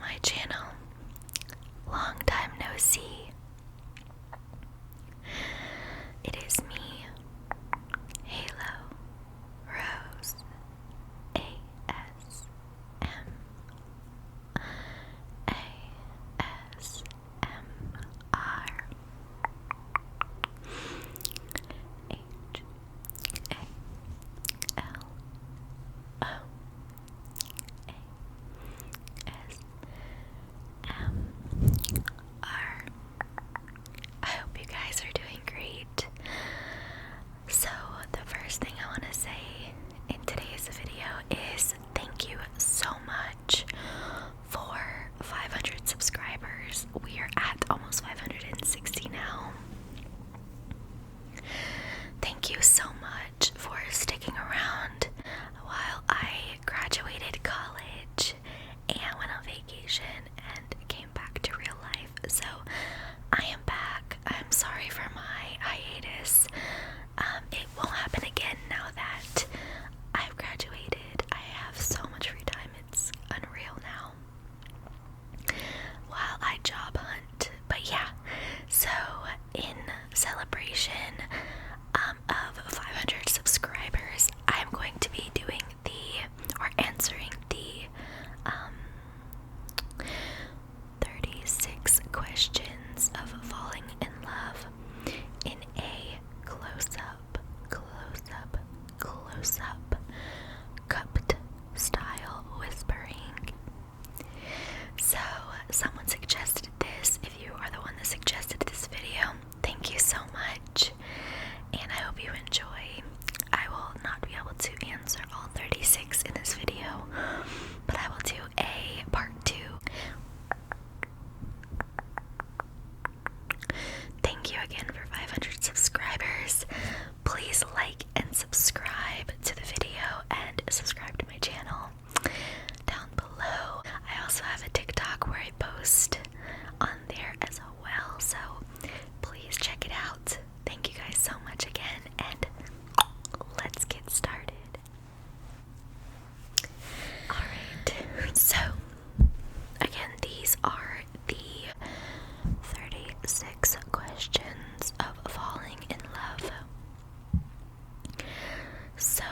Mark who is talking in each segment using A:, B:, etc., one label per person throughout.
A: my channel. Long time no see. It is me, Halo Rose ASMR. I hope you guys are doing great. So, the first thing I want to say in today's video is thank you so much for 500 subscribers. We are at almost 560 now. Thank you so much for sticking around while I graduated college and went on vacation and came back to real life. So I am back. I'm sorry for my hiatus. It won't happen again now that I've graduated. I have so much free time. It's unreal now. While I job hunt. But yeah, so in celebration of 500 subscribers, I'm going to be doing answering the 36 questions of falling in love in a close-up, cupped style whispering. So, someone suggested this. If you are the one that suggested this video, thank you so much, and I hope you enjoy. I will not be able to answer all 36 in this video, but I will do a part 2. Thank you again for 500 subscribers. Please like and subscribe to the video and subscribe to my channel down below. I also have a TikTok where I post on there as well, so please check it out. Thank you guys so much again, and let's get started. Alright, so again, these are the 36 questions of falling in love. So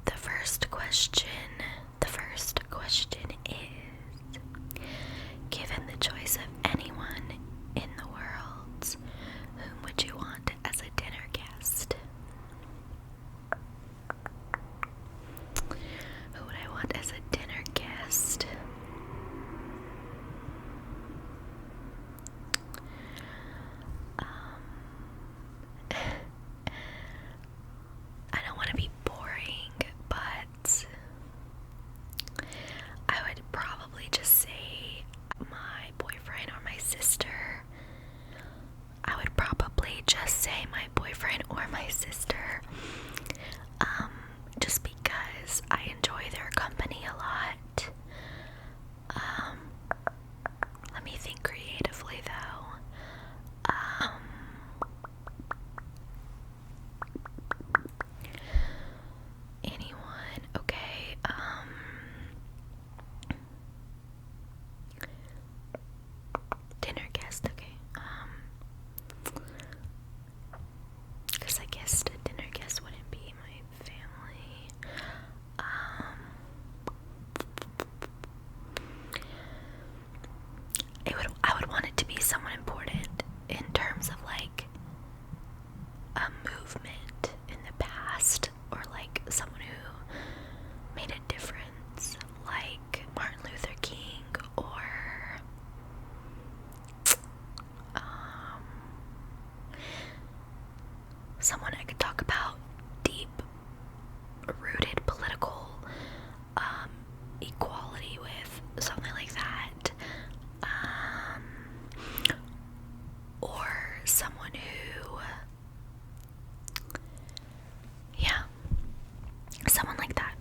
A: the first question is, given the choice of anyone in the world, whom would you want as a dinner guest? Who would I want as a dinner guest? I don't want to be boring, but I would probably just say my boyfriend or my sister. I would probably just say my boyfriend or my sister. Just because I enjoy their company a lot. Let me think creatively though. Anyone? Okay. Dinner guest. Okay. Because I guess a dinner guest wouldn't be my family. I would want it to be someone important in terms of like a movement in the past, or like someone who made a difference, like Martin Luther King, or someone I could talk about deep rooted political equality with, something like that. Or someone who, yeah, someone like that.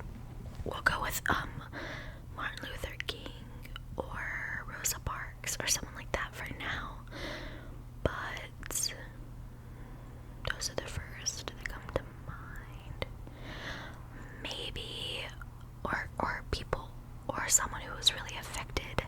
A: We'll go with Martin Luther King or Rosa Parks or someone like that for now. But those are the first that come to mind. Maybe, or people, or someone who was really affected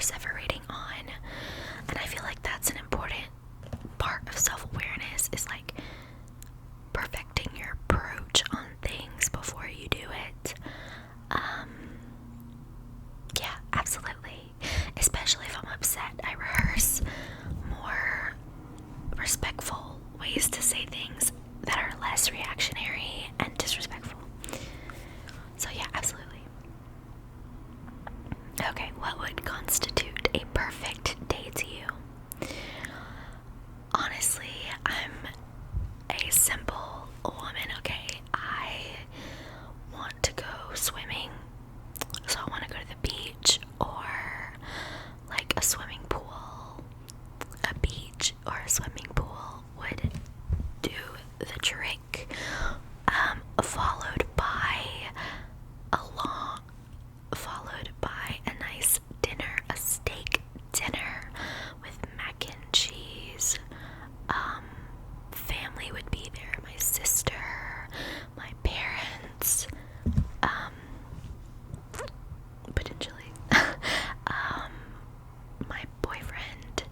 A: perseverating on. And I feel like that's an important part of self-awareness, is like perfecting your approach on things before you do it. Yeah, absolutely. Especially if I'm upset, I rehearse more respectful ways to say things that are less reactionary and disrespectful. So yeah, absolutely. Okay, what would constitute a perfect day to you? Honestly, I'm a simple woman, okay? I want to go swimming, so I want to go to the beach, or like a swimming pool. A beach or a swimming pool would do the trick, followed by a nice dinner, a steak dinner with mac and cheese. Family would be there, my sister, my parents, potentially, my boyfriend,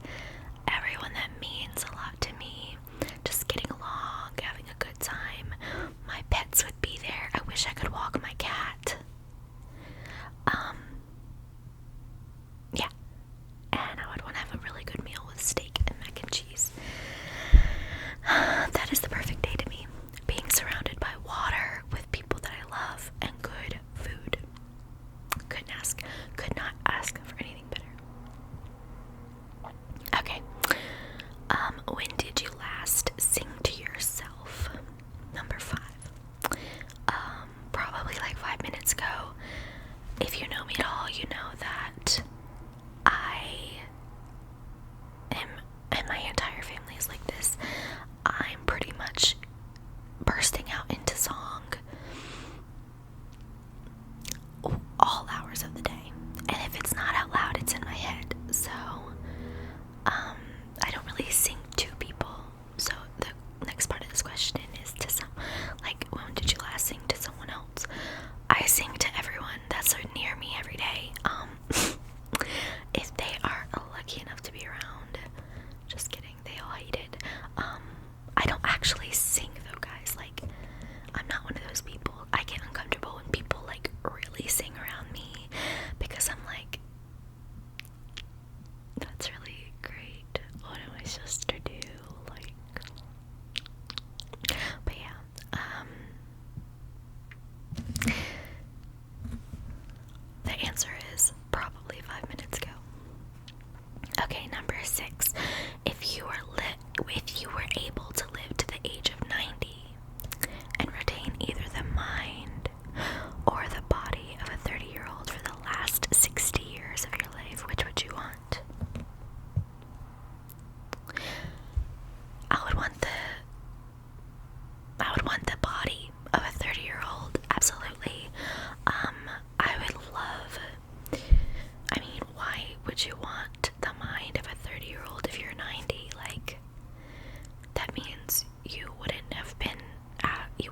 A: everyone that means a lot to me, just getting along, having a good time. My pets would be there. I wish I could walk my cat. Yeah, and I would want to have a really good meal with steak and mac and cheese. That is the perfect day to me. Being surrounded by water with people that I love and good food. Could not ask for anything better. Okay. When did you last sing to yourself? Number 5. Probably like 5 minutes ago. If you know me at all, you know that and my entire family is like this. I'm pretty much bursting out into song all hours of the day. And if it's not out loud, it's in my head. So, I don't really sing to people. So the next part of this question is to like, when did you last sing to someone else? I sing to everyone that's near me every day. If they are lucky enough to be around. Just kidding, they all hate it. I don't actually sing though, guys. Like, I'm not one of those people. I get uncomfortable when people like really sing around me, because I'm like, that's really great. What am I supposed to do? Like, but yeah, the answer is probably 5 minutes ago. Okay, number 6. If you were able to live to the age of 90 and retain either the mind or the body of a 30-year-old for the last 60 years of your life, which would you want? I would want the body of a 30-year-old, absolutely. I would love, I mean, why would you want the mind of a 30-year-old if you're 90? Like, that means you wouldn't have been, you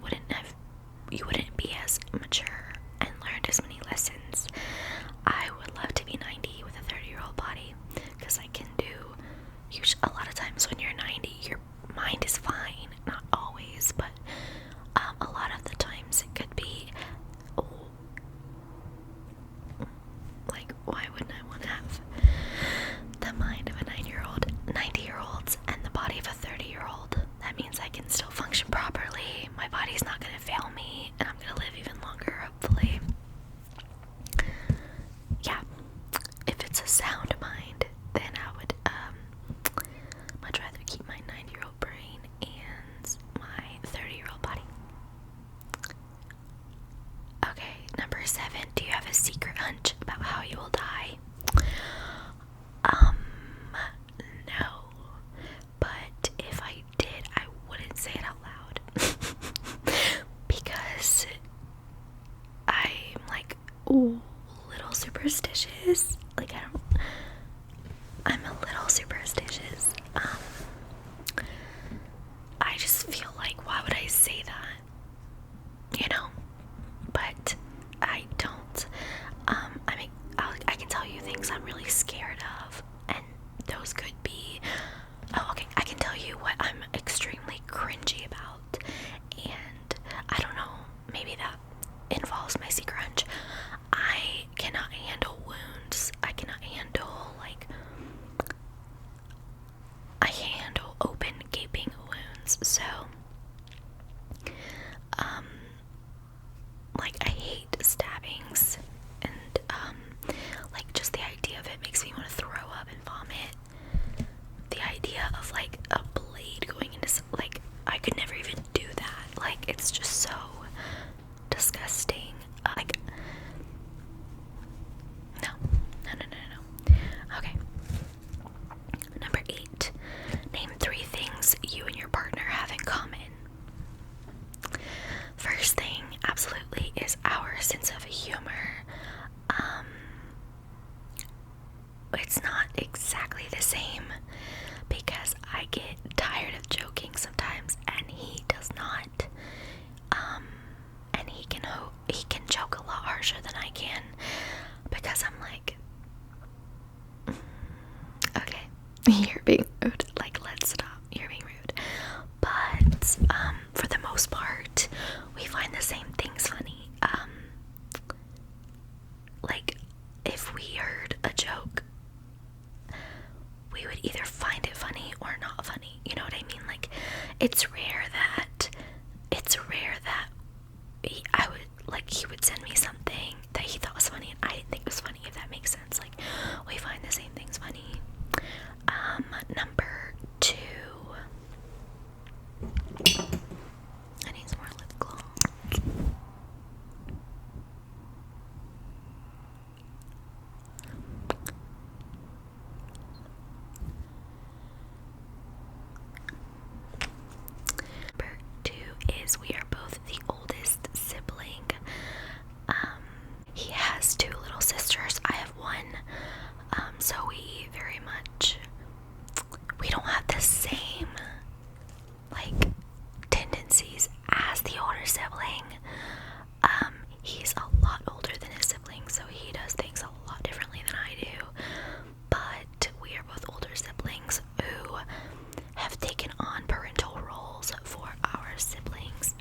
A: wouldn't be as mature and learned as many lessons. I would love to be 90 with a 30-year-old body, because I can do, a lot of times when you're 90, your mind is fine, not always, but a lot of the times it could be, like, why wouldn't I want to have the mind of a 9-year-old? scared of, and those could be, oh, okay, I can tell you what I'm extremely cringy about, and I don't know, maybe that involves my secret hunch. I cannot handle wounds. I cannot handle, like, I can't handle open, gaping wounds, so, like, I hate stabbings, and, like, just the idea of it makes me want to throw up and vomit. The idea of, like, a blade going into, like, I could never even do that. Like, it's just so disgusting. Like, no. Okay. Number 8. Name 3 things you and your partner have in common. First thing, absolutely, is our sense of humor. It's not exactly the same because I get tired of joking sometimes, and he does not. And he can joke a lot harsher than I can because I'm like, okay, you're being rude. Like, let's stop. You're being rude. But for the most part, we find the same things funny. Like, if we heard a joke, we would either find it funny or not funny. You know what I mean? Like, it's rare that he would send me something that he thought was funny and I didn't think was funny, if that makes sense. Like, we find the same things funny. Number 2. I need some more lip gloss. Number 2 is we are both the oldest sibling. He has 2 little sisters. I have 1. So we don't have the same, like, tendencies as the older sibling. He's a lot older than his siblings, so he does things a lot differently than I do. But we are both older siblings who have taken on parental roles for our siblings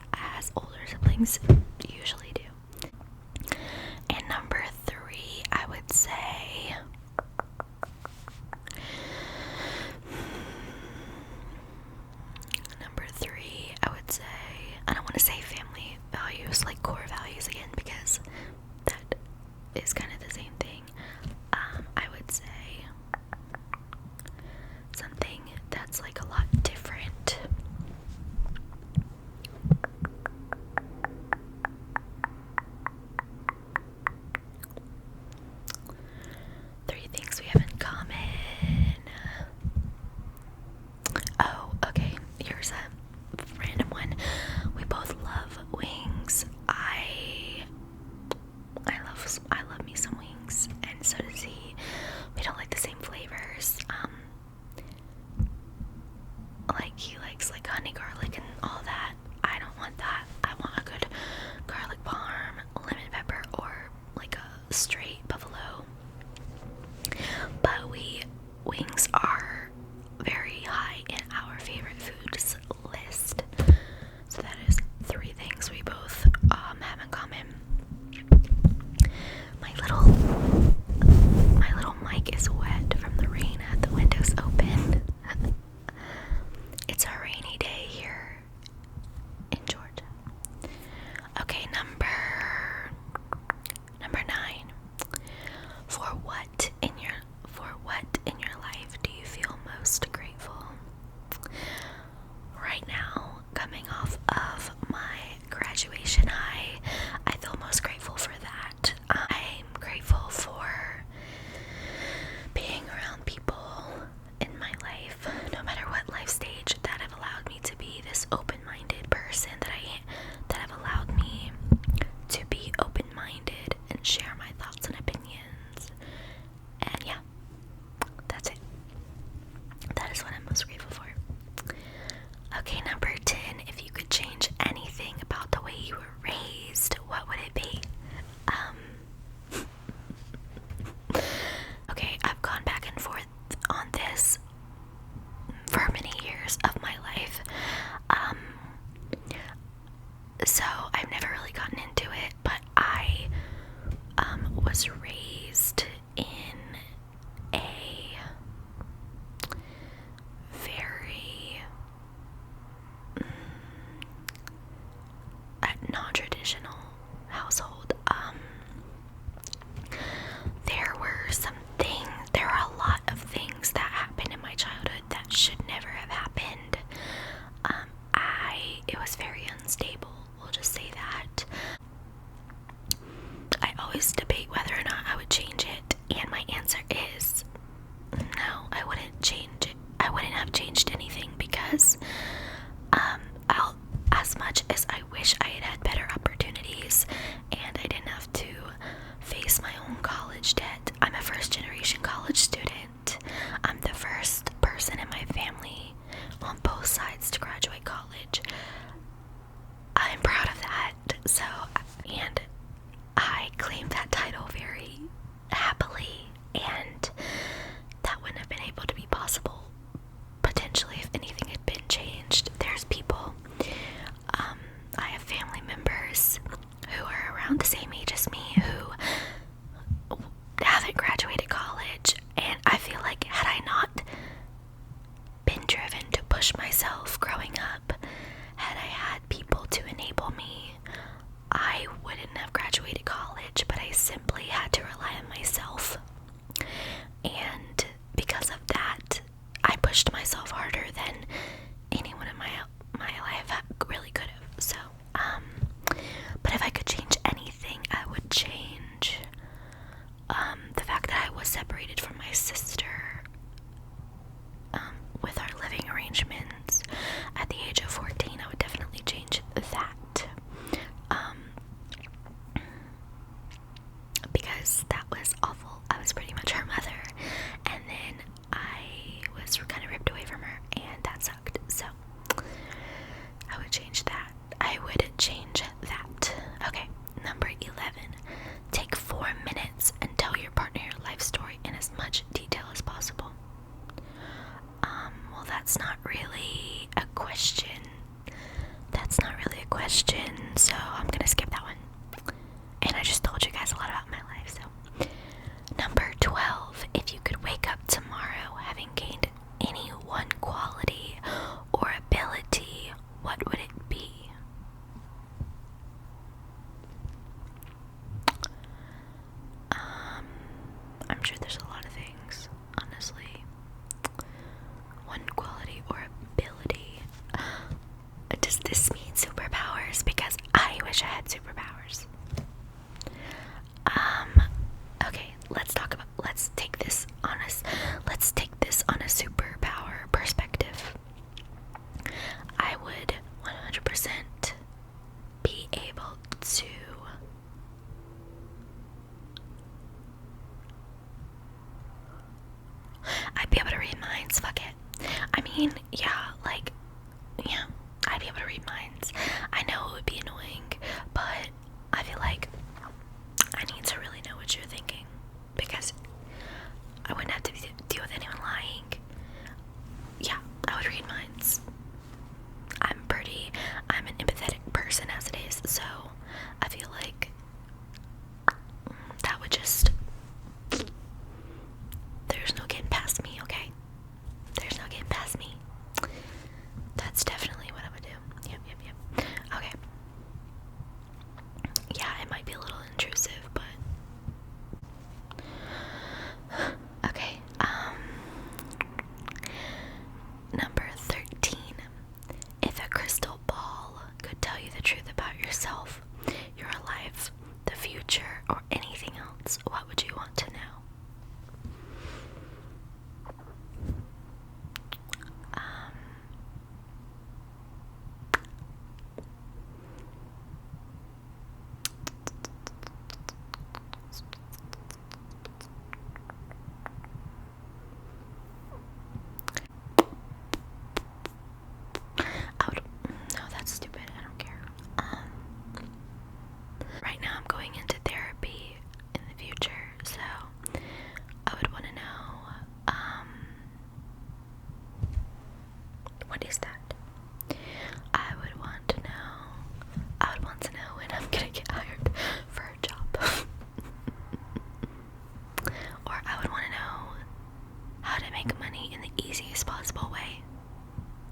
A: myself growing up. Had I had people to enable me, I wouldn't have graduated college, but I simply had to rely on myself. And because of that, I pushed myself harder than anyone in my life really could have. So, but if I could change anything, I would change the fact that I was separated from my sister with our living arrangements at the age of 14. I would definitely change that. Because that was awful. I was pretty much her mother, and then I was kind of ripped away from her, and that sucked. So I would change that. I would change that. Okay, number 11. Take 4 minutes and tell your partner your life story in as much detail as possible. Well, that's not really a question. So I'm gonna skip that one. And I just told you guys a lot about my life, so. Number 12. If you could wake up tomorrow having gained any one quality or ability, what would it be? I'm sure there's a lot of things, honestly. One quality or ability. Does this mean superpowers? Because I wish I had superpowers. Okay, let's take this on a superpower perspective. I would 100% be able to I'd be able to read minds, fuck it. I mean, yeah, I'd be able to read minds. I know it would be annoying, but I feel like I need to really know what you're thinking, because I wouldn't have to deal with anyone lying. Yeah, I would read minds. I'm an empathetic person as it is, so I feel like that would just, there's no getting past me, okay? There's no getting past me. That's definitely what I would do. Yep. Okay. Yeah, it might be a little intrusive, but okay. Number 13. If a crystal ball could tell you the truth about yourself, your life, the future, or anything else, what would you want to know? No, that's stupid. I don't care. Right now I'm going into therapy in the future, so I would want to know, what is that? I would want to know when I'm gonna get hired for a job. Or I would want to know how to make money in the easiest possible way.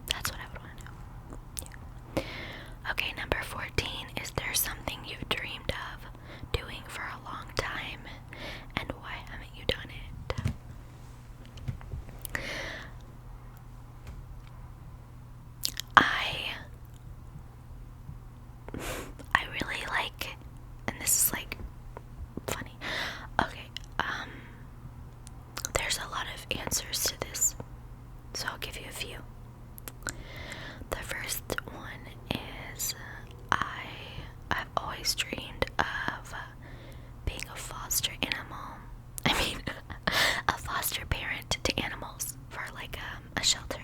A: That's what I would want to know. Yeah. Okay, number 14. Is there something you've dreamed of doing for a long time, and why haven't you done it? I really like, and this is like funny. Okay, there's a lot of answers to this, so I'll give you a few. The first one is I've always dreamed of being a foster animal. I mean, a foster parent to animals for like a shelter.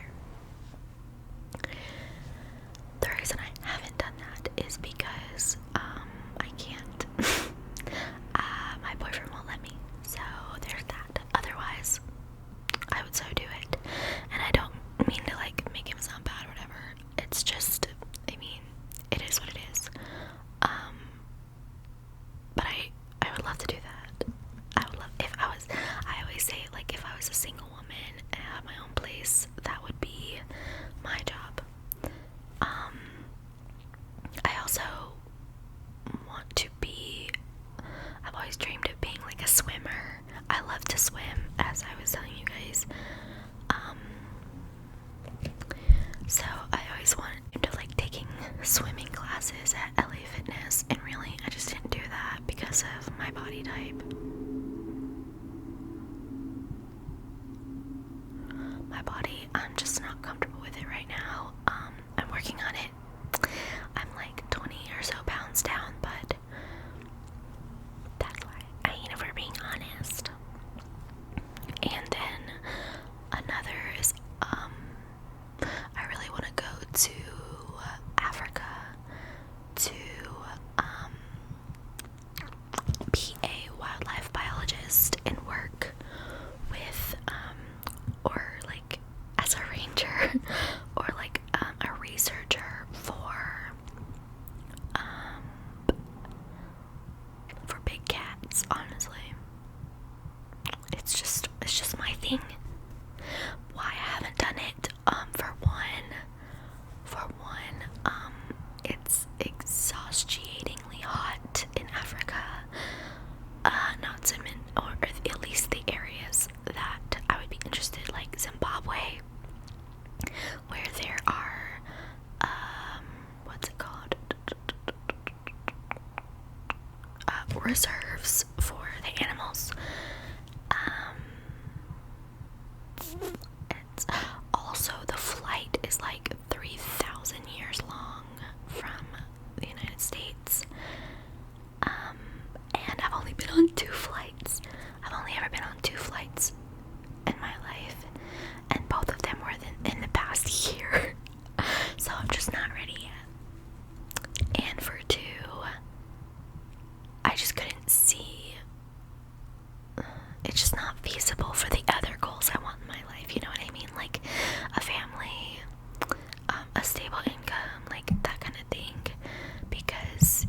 A: The reason I haven't done that is because I can't. My boyfriend won't let me, so there's that. Otherwise, I would so do it. And I don't mean to like make him sound bad or whatever. It's just, I mean, it is what it is. days. So I always wanted to like taking swimming classes at LA Fitness, and really I just didn't do that because of my body type. My body, I'm just not comfortable with it right now. I'm working on it. I'm like 20 or so pounds down, but that's why, if we're being honest. And then another is, I really want to go to Africa to be a wildlife biologist and work with, or like as a ranger, or like a researcher for big cats. Honestly, it's just my thing. Why I haven't done it, for one, it's exhaustingly hot in Africa. Not to or at least the areas that I would be interested, like Zimbabwe, where there are, what's it called? Reserves for the animals. It's also, the flight is like 3,000 years long from the United States. And I've only been on 2 flights. I've only ever been on 2 flights in my life, and both of them were in the past year. So I'm just not ready yet. And for 2, I just couldn't see. It's just not feasible for the other goals I want in my life, you know what I mean? Like a family, a stable income, like that kind of thing. Because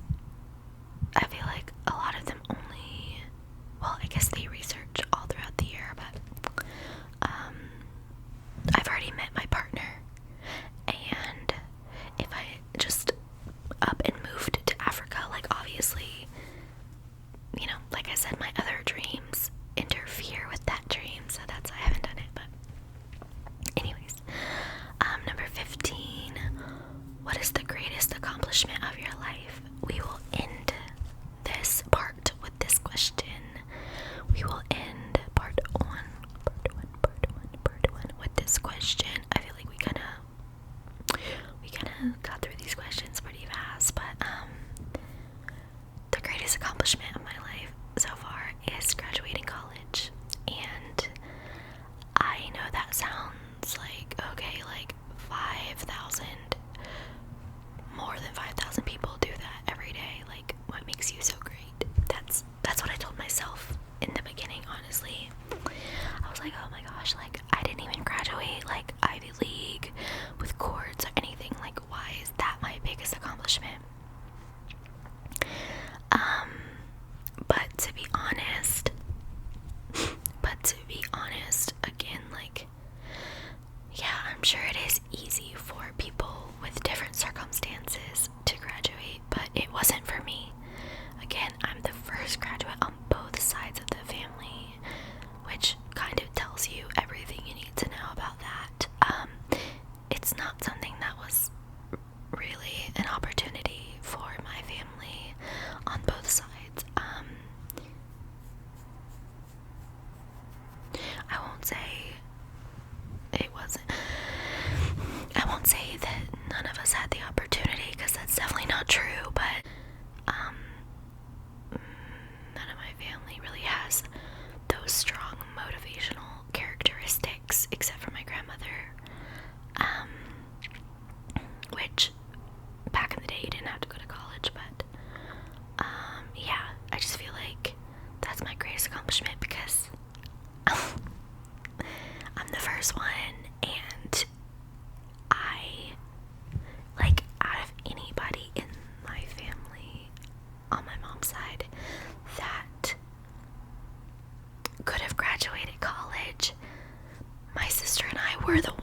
A: I feel like a lot of them only, well, I guess they research all throughout the year, but I've already met my partner, and if I just up and moved to Africa, like obviously, like I said, my other dreams interfere with that dream, so that's why I haven't done it. But anyways, number 15, what is the greatest accomplishment of your life? We will end this part with this question. We will end part one with this question. I feel like we kind of got through these questions pretty fast, but the greatest accomplishment of my life so far is graduating college. And I know that sounds like, okay, like 5,000, more than 5,000 people do that every day. Like, what makes you so great? That's what I told myself in the beginning, honestly. I was like, oh my gosh, like I didn't even graduate like Ivy League with chords or anything. Like, why is that my biggest accomplishment? But to be honest, again, like, yeah, I'm sure it is easy for people with different circumstances to graduate, but it wasn't for me. Again, I'm the first graduate on both sides of the family, which kind of tells you everything you need to know about that. It's not something that was really an opportunity for my family on both sides. I won't say that none of us had the opportunity, because that's definitely not true, but none of my family really has those strong motivational characteristics, except for my grandmother, which back in the day you didn't have to go to college, but yeah, I just feel like that's my greatest accomplishment, because I'm the first one, and out of anybody in my family on my mom's side that could have graduated college, my sister and I were the